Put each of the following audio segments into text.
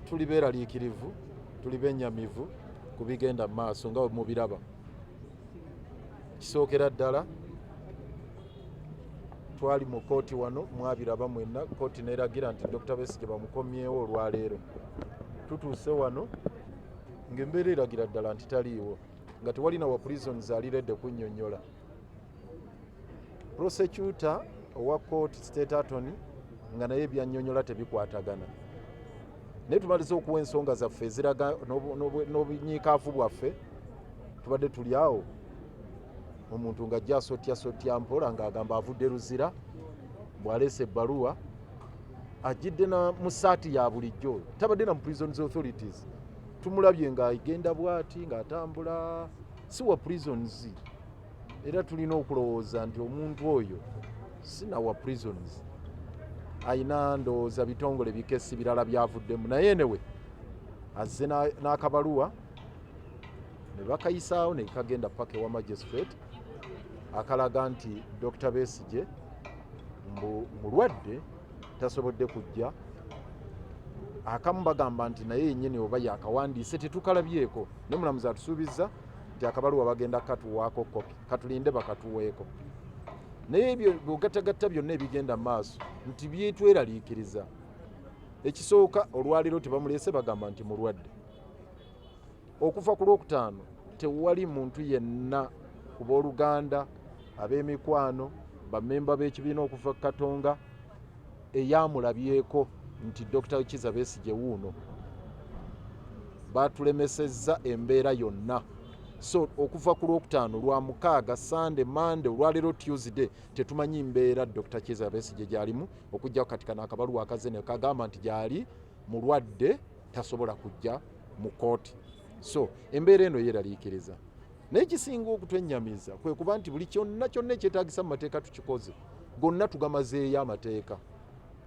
tuli beeraliikirivu, tuli bennyamivu ku bigenda mu maaso nga mubiraba. Kisookera ddala twali mu kooti wano, mwabiraba mwenna, kooti neeragira nti Dr. Besigye bamukomyewo olwaleero. Tutuuse wano ng'embeera eragira ddala nti taliiwo, nga tewalina wa prisons aliredde kunnyonnyola. Prosecutor owa kooti State Attorney nga naye ebyannyonnyola tebikwatagana. Naye tumaliza okuwa ensonga zaffe eziraga n'obunyiikaavu bwaffe, tubadde tuli awo omuntu ng'ajja asotya mpola ng'agamba avudde Luzira, bw'aleese ebbaluwa ajjidde na mu ssaati ya bulijjo, tabadde na mu Prisons Authorities. Tumulabye ng'agenda bw'ati ng'atambula, si wa prisons, era tulina okulowooza nti omuntu oyo si na wa prisons, ayina ndowooza bitongole bikesi birala byavuddemu. Naye newe azze n'akabaluwa ne bakayisaawo ne kagenda paka ewa magistrate akalaga nti Dr. Besigye mulwadde tasobodde kujja. Akamu bagamba nti naye yennyini oba yakawandiise tetukalabyeko, ne mulamuzi atusuubizza nti akabaluwa bagenda katuwaako kopi, katulinde bakatuweeko. Naye ebyo bw'ogattagatta byonna ebigenda maaso nti byetweraliikiriza. Ekisooka olwaleero tebamuleese bagamba nti mulwadde. Okuva ku Lwokutaano tewali muntu yenna ku booluganda, ab'emikwano, bammemba b'ekibiina okuva Katonga eyamulabyeko nti Dr. Kizza Besigye wuuno. Batulemesezza embeera yonna. So okuva ku Lwokutaano, Lwamukaaga, Sunday, Monday, olwaleero Tuesday tetumanyi mbeera Dr. Kizza Besigye gy'alimu, okujja katika n'akabaluwa akaze ne kagamba nti gy'ali mulwadde tasobola kujja mu kooti. So embeera eno yeeraliikiriza. Naye kisinga okutwennyamiza kwe kuba nti buli kyonna ekyetaagisa mu mateeka tukikoze, gonna tugamazeeyo amateeka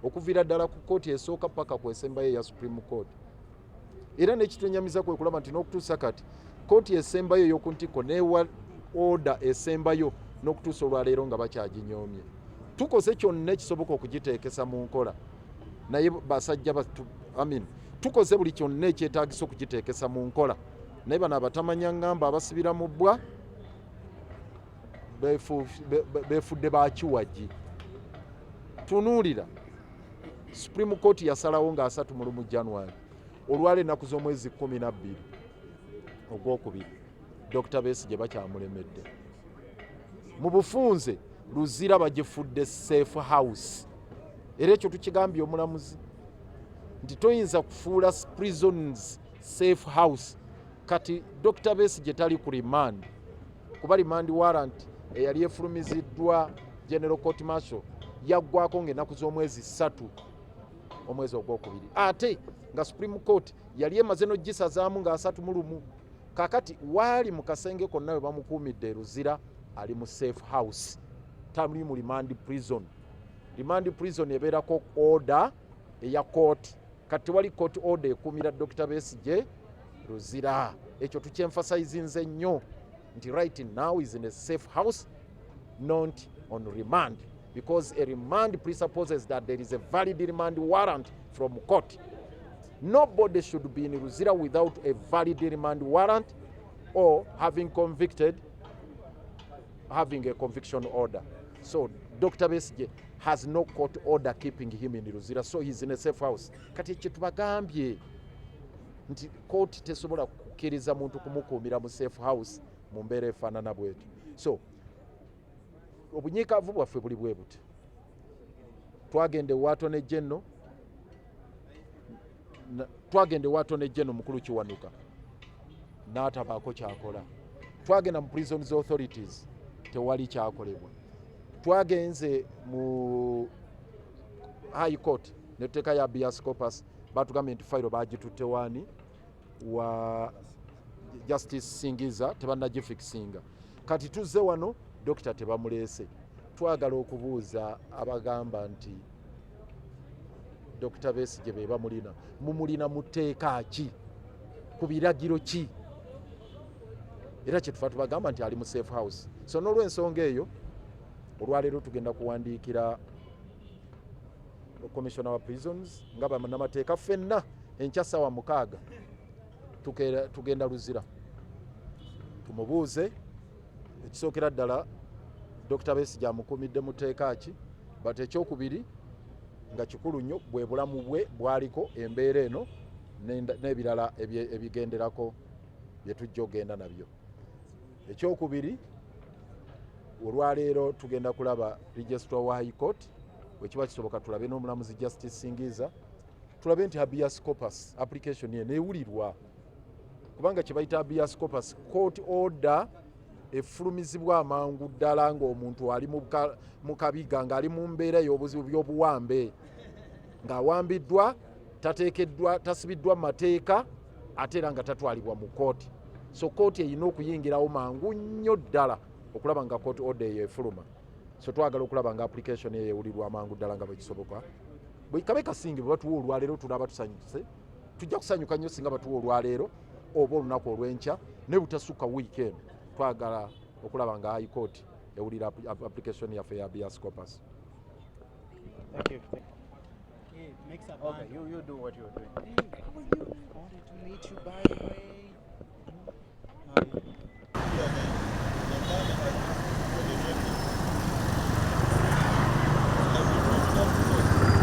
okuviira ddala ku kooti esooka paka ku esembayo eya Supreme Court. Era n'ekitwennyamiza kwe kulaba nti n'okutuusa kati kooti esembayo ey'oku ntikko n'ewa oda esembayo n'okutuusa olwaleero nga bakyaginyoomye. Tukoze kyonna ekisoboka okugiteekesa mu nkola, naye basajja tukoze buli kyonna ekyetaagisa okugiteekesa mu nkola, naye bano abatamanya ngamba abasibira mu bbwa beefudde bakiwagi. Tunuulira Supreme Court yasalawo nga 3 January olwaleero ennaku z'omwezi 12 ogwokubiri Dr. Besigye bakyamulemedde. Mu bufunze Luzira bagifudde safe house. Era ekyo tukigambye omulamuzi nti toyinza kufuula prisons safe house kati Dr. Besigye tali ku remand, kuba remand warrant eyali efulumiziddwa General Court Martial yaggwako ng'ennaku z'omwezi 3 omwezi ogwokubiri, ate nga Supreme Court yali emaze n'ogisazaamu nga 31. Kakati waali mu kasenge konna we bamukuumidde Luzira ali mu safe house, tali mu remand prison. Remand prison ebeerako order eya court, kati tewali court order ekuumira Dr. Besigye Luzira. Ekyo tukyemphasizinze nnyo nti right now is in a safe house, not on remand, because a remand presupposes that there is a valid remand warrant from court. Nobody should be in Luzira without a valid remand warrant or having a conviction order. So Dr. Besigye has no court order keeping him in Luzira, so he's in a safe house. Kati ekyo tubagambye nti court tesobola kukkiriza muntu kumukuumira mu safe house mu mbeera efaanana bwetyo. So obunyiikaavu bwaffe buli bwe buti. Twagenda Attorney General mukulu Kiwanuka n'atabaako kyakola. Twagenda mu Prisons Authorities tewali kyakolebwa. Twagenze mu High Court netteeka ya habeas corpus batugambye nti fayiro bagitutte wani wa Justice Singiza tebannagifixinga. Kati tuzze wano Dokita tebamuleese. Twagala okubuuza abagamba nti Dr. Besigye be bamulina, mumulina muteeka ki, ku biragiro ki? Era kyetufa tubagamba nti ali mu safe house. So n'olw'ensonga eyo olwaleero tugenda kuwandiikira Commissioner wa Prisons nga bannamateeka ffenna enkya ssaawa 6 tugenda Luzira tumubuuze ekisookera ddala Dr. Besigye amukuumidde mu tteeka ki, but ekyokubiri nga kikulu nnyo bwe bulamu bwe bwaliko embeera eno n'ebirala ebigenderako bye tujja ogenda nabyo. Ekyokubiri olwaleero tugenda kulaba Registrar wa High Court bwe kiba kisoboka tulabe n'omulamuzi Justice Singiza tulabe nti habeas corpus application ye neewulirwa kubanga kye bayita habeas corpus court order efulumizibwa amangu ddala ng'omuntu ali mu kabiga ng'ali mu mbeera y'obuzibu by'obuwambe ng'awambiddwa tateekeddwa tasibiddwa mu mateeka ate era nga tatwalibwa mu kooti. So kooti erina okuyingirawo mangu nnyo ddala okulaba nga court order eyo efuluma. So twagala okulaba nga application eyo ewulirwa amangu ddala nga bwe kisoboka. Bwe kabe kasinge bwe batuwa olwaleero tulaba tusanyuse, tujja kusanyuka nnyo singa batuwa olwaleero oba olunaku olw'enkya ne butasukka weekend. Twagala okulaba nga High Court ewulira application yaffe ya habeas corpus. Thank you. Okay, makes a Okay, you do what you're doing. Hey, how are you? Wanted to meet you by the way.